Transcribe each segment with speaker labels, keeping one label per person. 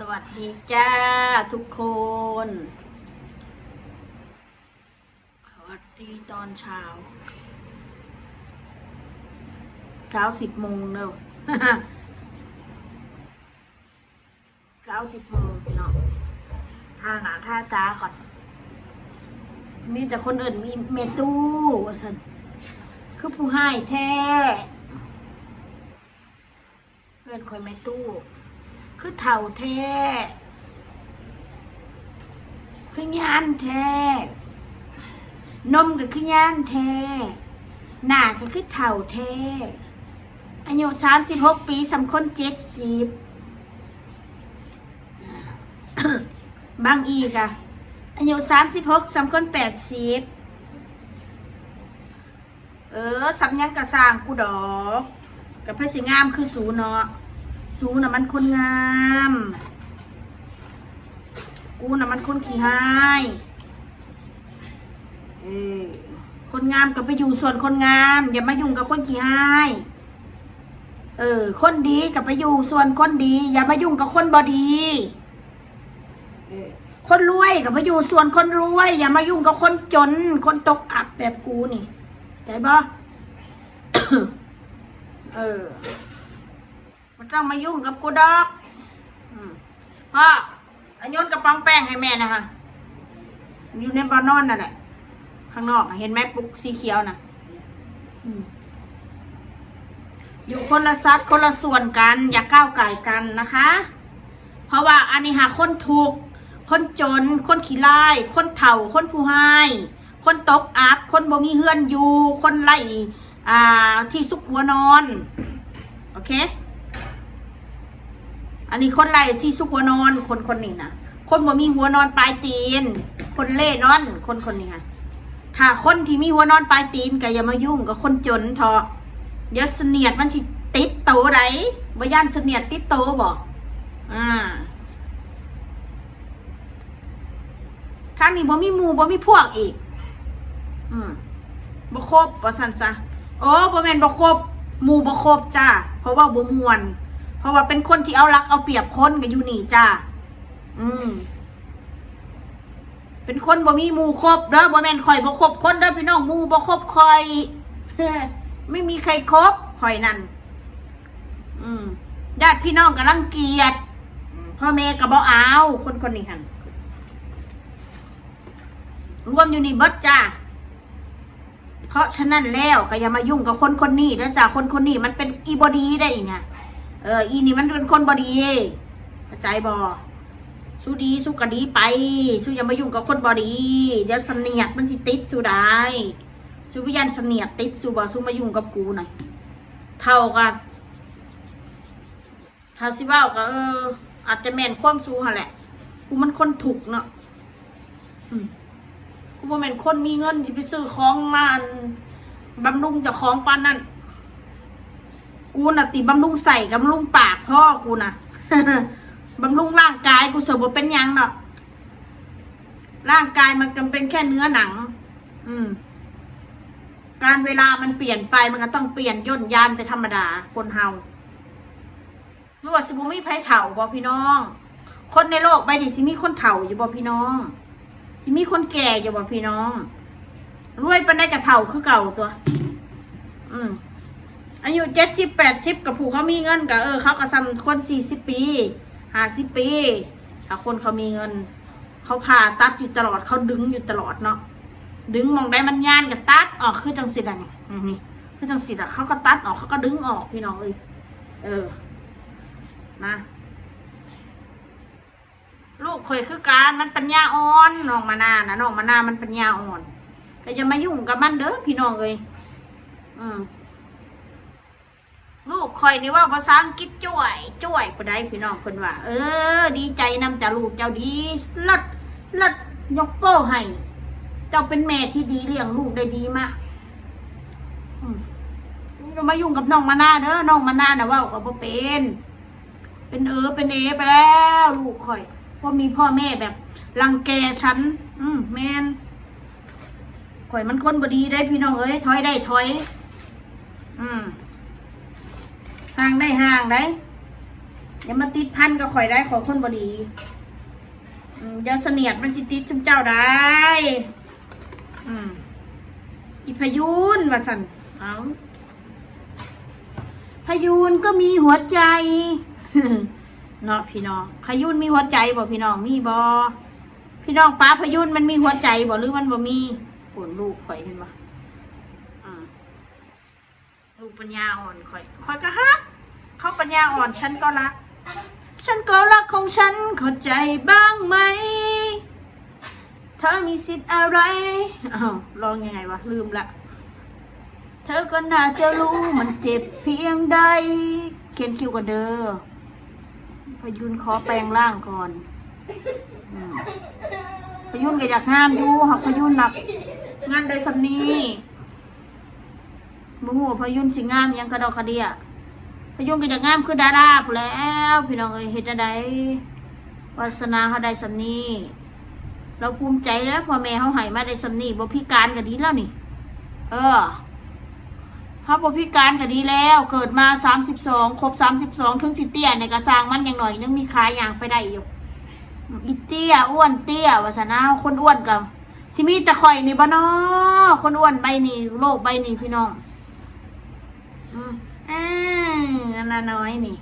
Speaker 1: สวัสดีจ้าทุกคนสวัสดีตอนเช้า10 โมงเร็ว 10 โมงพี่น้องท่าหนาท่าตาก่อนมีแต่คนอื่นมีเมตู้ว่าสันคือผู้ให้แท้เพื่อนคอยเมตู้คือเท่าแท้คือยานแท้นมก็คือยานแท้หน้าก็คือเท่าแท้อายุ36 ปีสำคน70 บางอีกอะอายุ36สำคน80สำยังกระสร้างกูดอกกับเพชรงามคือสูเนาะสูน่ะมันคนงามกูน่ะมันคนขี้หายคนงามก็ไปอยู่ส่วนคนงามอย่ามายุ่งกับคนขี้หายคนดีก็ไปอยู่ส่วนคนดีอย่ามายุ่งกับคนบ่ดีคนรวยก็ไปอยู่ส่วนคนรวยอย่ามายุ่งกับคนจนคนตกอับแบบกูนี่ได้บ่ มันต้องมายุ่งกับกูดอกพ่ออันโยนกระป๋องแป้งให้แม่นะคะอยู่ในบ้านนอนนั่นแหละข้างนอกเห็นไหมปุ๊กสีเขียวน่ะอยู่คนละซัดคนละส่วนกันอย่าก้าวไก่กันนะคะเพราะว่าอันนี้หาคนถูกคนจนคนขี้ไล่คนเฒ่าคนผู้ให้คนตกอับคนบ่มีเฮือนอยู่คนไล่ที่ซุกหัวนอนโอเคอันนี้คนไล่ที่ซุกหัวนอนคนนี้นะคนบ่มีหัวนอนปลายตีนคนเล่นอนคนนี้ค่ะถ้าคนที่มีหัวนอนปลายตีนก็อย่ามายุ่งกับคนจนเถอะเดี๋ยวเสนียดมันสิติดโตไดบ่ย่านเสนียดติดโตบ่ทางนี้บ่มีหมู่บ่มีพวกอีกบ่ครบว่าซั่นซะบ่แม่นบ่ครบหมู่บ่ครบจ้าเพราะว่าบ่ม่วนเพราะว่าเป็นคนที่เอารักเอาเปรียบคนก็อยู่นี่จ้าเป็นคนบ่มีหมู่ครบเด้อบ่แม่นข่อยบ่ครบคนเด้อพี่น้องหมู่บ่ครบข่อย ไม่มีใครครบข่อยนั่นญาติพี่น้องก็รังเกียจพ่อแม่ก็บ่เอาคนนี้หั่นรวมอยู่นี่เบิดจ้าเพราะฉะนั้นแล้วก็อย่ามายุ่งกับคนนี้นะจ้าคนนี้มันเป็นอีบอดีได้ไงอีนี่มันเป็นคนบอดีเข้าใจบอสู้ดีสู้กะดีไปสู้อย่ามายุ่งกับคนบอดีเดี๋ยวเสนียดมันสิติดสู้ได้สู้วิญญาณเสนียดติดสู้บอสู้มายุ่งกับกูหน่อยเท่ากันถ้าสิว่าก็อาจจะแม่นความสู้หั่นแหละกูมันคนถูกเนาะกูบ่แม่นคนมีเงินที่ไปซื้อของมาบำรุงเจ้าของปานนั้นกูน่ะติบำรุงใส่กับบำรุงปากพ่อกูน่ะ บำรุงร่างกายกูเสือบ่เป็นยังเนาะร่างกายมันก็เป็นแค่เนื้อหนังการเวลามันเปลี่ยนไปมันก็ต้องเปลี่ยนย่นยานไปธรรมดาคนเฮาไม่ว่าสิบ่มีไผเฒ่าบ่พี่น้องคนในโลกใบนี้สิมีคนเฒ่าอยู่บ่พี่น้องสิมีคนแก่อยู่บ่พี่น้องรวยปานใดก็เฒ่าคือเก่าตัวอายุ70-80กับผู้เขามีเงินก็เขาก็ซ้ำคน40 ปี50 ปีถ้าคนเขามีเงินเขาผ่าตัดอยู่ตลอดเขาดึงอยู่ตลอดเนาะดึงมองได้มันย่านก็ตัดออกคือจังสิอ่ะนี่คือจังสิอ่ะเขาก็ตัดออกเขาก็ดึงออกพี่น้องนะลูกเคยคือการมันปัญญาอ่อนน้องมานานะน้องมานามันปัญญาอ่อนก็จะมายุ่งกับมันเด้อพี่น้องลูกคอยนี่ว่าภาษาอังกฤษจ่วยผู้ใดพี่น้องคนว่าดีใจนำจ่าลูกเจ้าดีเลิศยกโป้ให้เจ้าเป็นแม่ที่ดีเลี้ยงลูกได้ดีมากจะมายุ่งกับน้องมานาเด้อน้องมานาน่ะว่าก็บ่เป็นเป็นไปแล้วลูกคอยเพราะมีพ่อแม่แบบรังแกฉันแม่นข่อยมันคนบ่ดีได้พี่น้องถอยได้ถอยห่างได้ห่างได้ อย่ามาติดพันก็ข่อยได้ขอคนบดีอย่าเสนียดมันสิติดจุมเจ้าได้อีพยูนว่าสันเอาพยูนก็มีหัวใจ เนาะพี่น้องพยูนมีหัวใจบ่พี่น้องมีบ่พี่น้องป้าพยูนมันมีหัวใจบ่หรือมันบ่มีปวดลูกข่อยเห็นบ่ลูกปัญญาอ่อนข่อยก็ฮักเขาปัญญาอ่อนฉันก็รักของฉันเข้าใจบ้างไหมเธอมีสิทธิ์อะไรลองยังไงวะลืมละเธอก็น่าจะรู้มันเจ็บเพียงใดเขียนคิวกันเด้อพยุนขอแปลงร่างก่อนพยุนก็อยากงามอยู่หักพยุนหนักงานใดสำนีมูหัวพยุนสิงามยังกระดอกกระเดียพยุนก็อยากงามคือดาราผู้แล้วพี่น้องเอ้ยเฮ็ดอะไรวาสนาเขาได้สำนีเราภูมิใจแล้วพ่อแม่เขาให้มาได้สำนีบ่พิการก็ดีแล้วนี่เขาบ่พิการก็ดีแล้วเกิดมา32ครบ32ถึงสิเตี้ยในกระสร้างมันอย่างหน่อยยังมีขาอย่างไปได้อยู่อีเตี้ยอ้วนเตี้ยวาสนาคนอ้วนกับสิมีแต่ข่อยนี่บ่น้อคนอ้วนใบนี่โลกใบนี่พี่น้องอันนั้นน้อยนี่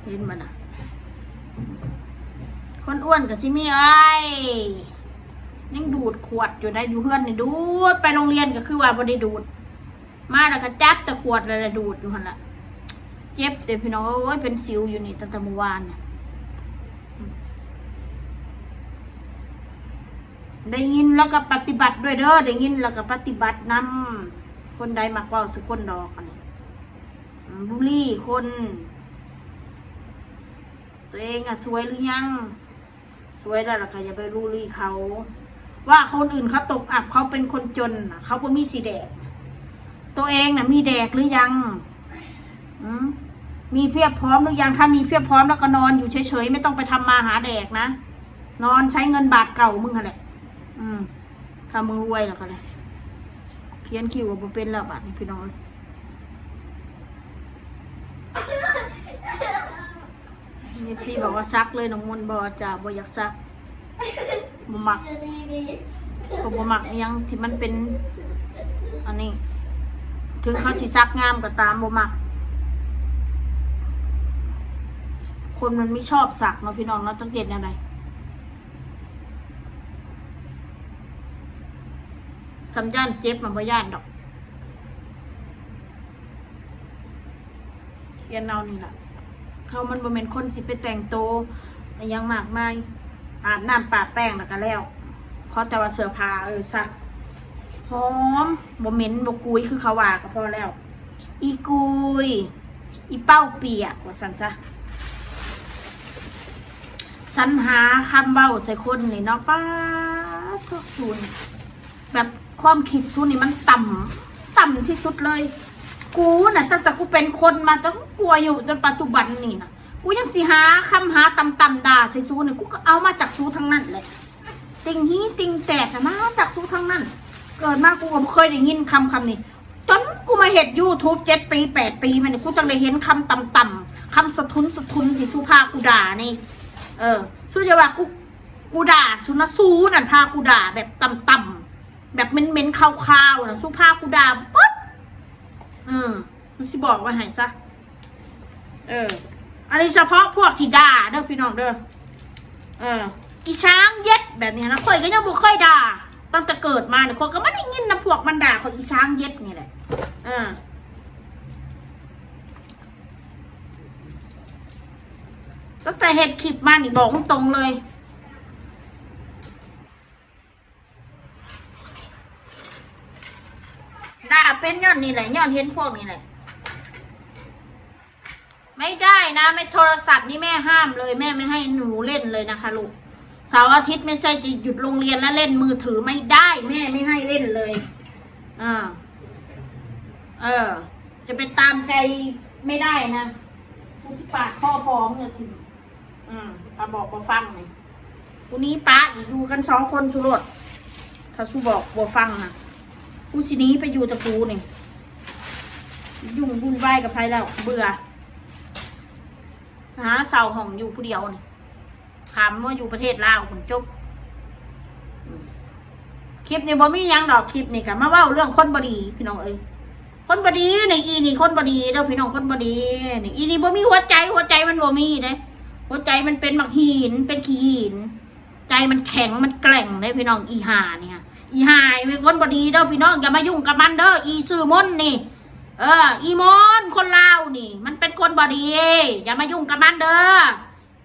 Speaker 1: เห็นมันคนอ้วนกับสิมียังดูดขวดอยู่ได้อยู่เพื่อนนี่ดูดไปโรงเรียนก็คือว่าบ่ได้ดูดมาแล้วก็จับแต่ขวดเลยดูดอยู่หั่นล่ะเจ็บแต่พี่น้องโอ้ยเป็นสิวอยู่นี่ตั้งแต่เมื่อวานได้ยินแล้วก็ปฏิบัติด้วยเด้อได้ยินแล้วก็ปฏิบัตินำคนใดมักเว้าสุคนดอกอันนี้บุลี่คนตัวเองสวยหรือยังสวยแล้วล่ะค่ะอย่าไปบูลลี่เขาว่าคนอื่นเขาตกอับเขาเป็นคนจนเขาบ่มีสีแดกตัวเองมีแดกหรือยังมีเพียบพร้อมหรือยังถ้ามีเพียบพร้อมแล้วก็นอนอยู่เฉยๆไม่ต้องไปทำมาหาแดกนะนอนใช้เงินบาทเก่ามึงอะไรถ้ามึงรวยแล้วก็เลยเขียนคิวกับบ่เป็นแล้วบาทนี่พี่น้องนี่พี่บอกว่าซักเลยน้องมนต์บอกจ่าบ่อยากซักบ่มักก็บ่มักยังที่มันเป็นอันนี้ถึงเขาสิซักงามก็ตามบ่มักคนมันไม่ชอบสักเนาะพี่น้องเนาะต้องเห็นอะไรสัญญาณเจ็บมันบ่ย่านดอกเขียนเอานี่แหละเขามันบ่เป็นคนสิไปแต่งโตยังมากมายอาบน้ำปะแป้งแล้วก็แล้วเพราะแต่ว่าเสื้อผ้าซักหอมบ่เหม็นบ่กุยคือเขาว่าก็พอแล้วอีกุยอีเป้าเปียกว่าซั่นซะสรรหาคำเบ้าใส่คนนี่เนาะป้าทุกศูนย์แบบความคิดศูนย์นี่มันต่ำที่สุดเลยกูน่ะตั้งแต่กูเป็นคนมาจนกลัวอยู่จนปัจจุบันนี่นะกูยังสิหาคำหาต่ำด่าใส่ซูนี่กูก็เอามาจากซูทั้งนั้นเลยติงฮีติงแตกมาจากซูทั้งนั้นเกิดมากูก็เคยได้ยินคำนี้จนกูมาเห็นYouTube 7 ปี8 ปีมันกูจังได้เห็นคำต่ำๆคำสะทุนที่ซูพากูด่านี่สู้จะว่ากูด่าสุนัสู้นั่นพากูด่าแบบต่ำๆแบบเม้นๆคาวๆนะสู้พากูด่าปุ๊บมันสิบอกว่าหายซะอันนี้เฉพาะพวกที่ด่าเด้อพี่น้องเด้ออีช้างเย็ดแบบนี้นะข่อยก็ยังบ่เคยด่าตั้งแต่เกิดมาเนี่ยคนก็ไม่ได้ยินนะพวกมันด่าคนอีช้างเย็ดนี่แหละตั้งแต่เห็ดคลิปมานี่บอกตรงเลยด่าเป็นย้อนนี่แหละย้อนเห็นพวกนี่แหละไม่ได้นะไม่โทรศัพท์นี่แม่ห้ามเลยแม่ไม่ให้หนูเล่นเลยนะคะลูกเสาร์อาทิตย์ไม่ใช่จะหยุดโรงเรียนแล้วเล่นมือถือไม่ได้แม่ไม่ให้เล่นเลยจะไปตามใจไม่ได้นะกูสิปาดข้อพร้อมเนี่ยทีถ้าบอกว่าฟังเลยกูนี้ป้าอีกดูกัน2 คนสุรสถ้าสู้บอกว่าฟังนะกูสินี้ไปอยู่ตะกูนี่ ยุ่งวุ่นวายกับใครแล้วเบื่อหาเสาห้องอยู่ผู้เดียวนี่ขามว่าอยู่ประเทศลาวคนจบคลิปนี้บ่มียังดอกคลิปนี่กะมาเว้าเรื่องคนบดีพี่น้องเอ้ยคนบดีในอีนี่คนบดีเด้อพี่น้องคนบดีนี่อีนี่บ่มีหัวใจมันบ่มีเด้หัวใจมันเป็นหมักหินเป็นขี้หินใจมันแข็งมันแกร่งเด้พี่น้องอีห่าเนี่ยอีห่าเป็นคนบดีเด้อพี่น้องอย่ามายุ่งกับมันเด้ออีซื่อมนนี่อีมนคนลาวนี่ มันเป็นคนบดีอย่ามายุ่งกับมันเด้อ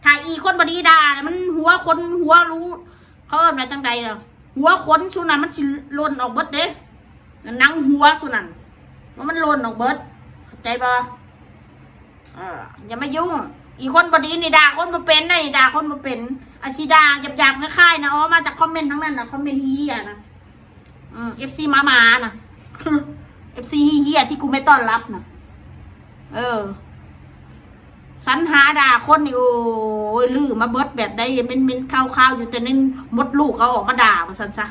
Speaker 1: ถ้าอีคนบดีด่ามันหัวคนหัวรู้เขาเอิ้นว่าจังใดเนาะหัวขนสุนันมันสิหล่นออกเบิดเด้นังหัวสุนันมันหล่นออกเบิดเข้าใจปะอย่ามายุ่งอีคนบดีนี่ด่าคนมาเป็นได้ด่าคนมาเป็นอาชีด่าหยาบๆคล้ายๆนะมาจากคอมเมนต์ทั้งนั้นนะคอมเมนต์เฮียนะFC มานะ FC เฮียที่กูไม่ต้อนรับนะสรรหาด่าคนนี่โอ้ยลือมาเบิดแบบได้เม้นข้าวอยู่แต่ในมดลูกเขาออกมาด่ามาสันซะ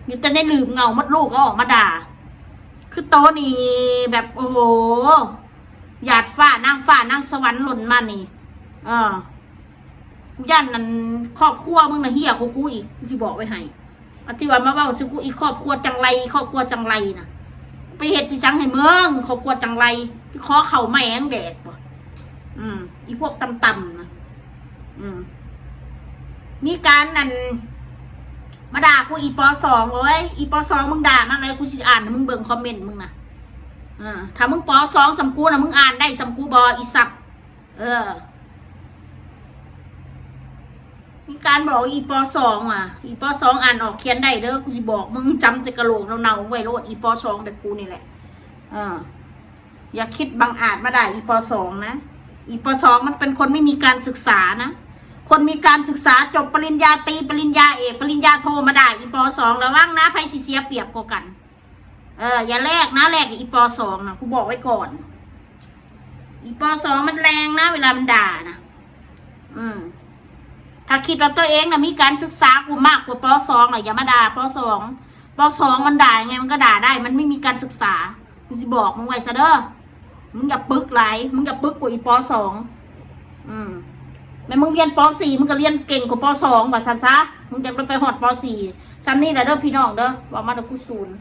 Speaker 1: อยู่แต่ในลืมเงามดลูกเขาออกมาด่าคือโตนี่แบบโอ้โหหยาดฝ้านั่งสวรรค์หล่นมานี่ย่านนั้นครอบครัวมึงนะเฮียกูอีกที่บอกไว้ให้อธิวันมาเบ้าซื้อกูอีกครอบครัวจังไรครอบครัวจังไรนะไปเห็ดที่จังให้เมืองครอบครัวจังไรพี่ขอเข่าแมงแดดป่ะอีพวกต่ำๆนะนี่การนั่นมาด่ากูอีป.2เลยอีป.2มึงด่ามากเลยกูจะอ่านมึงเบิ่งคอมเมนต์มึงนะถ้ามึงป.2สัมกูนะมึงอ่านได้สัมกูบออีสักมีการบอกอีป.2อีป.2อ่านออกเขียนได้เด้อกูจะบอกมึงจำแต่กระโหลกเนาๆไว้โลดอีป.2แบบกูนี่แหละอย่าคิดบังอาจมาได้อีป.2นะอีป.2มันเป็นคนไม่มีการศึกษานะคนมีการศึกษาจบปริญญาตรีปริญญาเอกปริญญาโทมาได้อีป.2ระวังนะไพ่เสียเปรียบกว่ากันอย่าแลกนะแลกกับอีป.2นะกูบอกไว้ก่อนอีป.2มันแรงนะเวลามันด่านะถ้าคิดว่าตัวเองนะมีการศึกษากูมากกว่าป.2หน่อยอย่ามาด่าป.2มันด่าไงมันก็ด่าได้มันไม่มีการศึกษากูจะบอกมึงไว้ซะเด้อมึงอย่าปึกไหลมึงอย่าปึกกว่าอีป.2แม่มึงเรียนป.4มึงก็เรียนเก่งกว่าป.2ว่าซันซะมึงจะไปหอดป.4ซันนี่แหละเด้อพี่น้องเด้อว่ามาเด้อกูศูนย์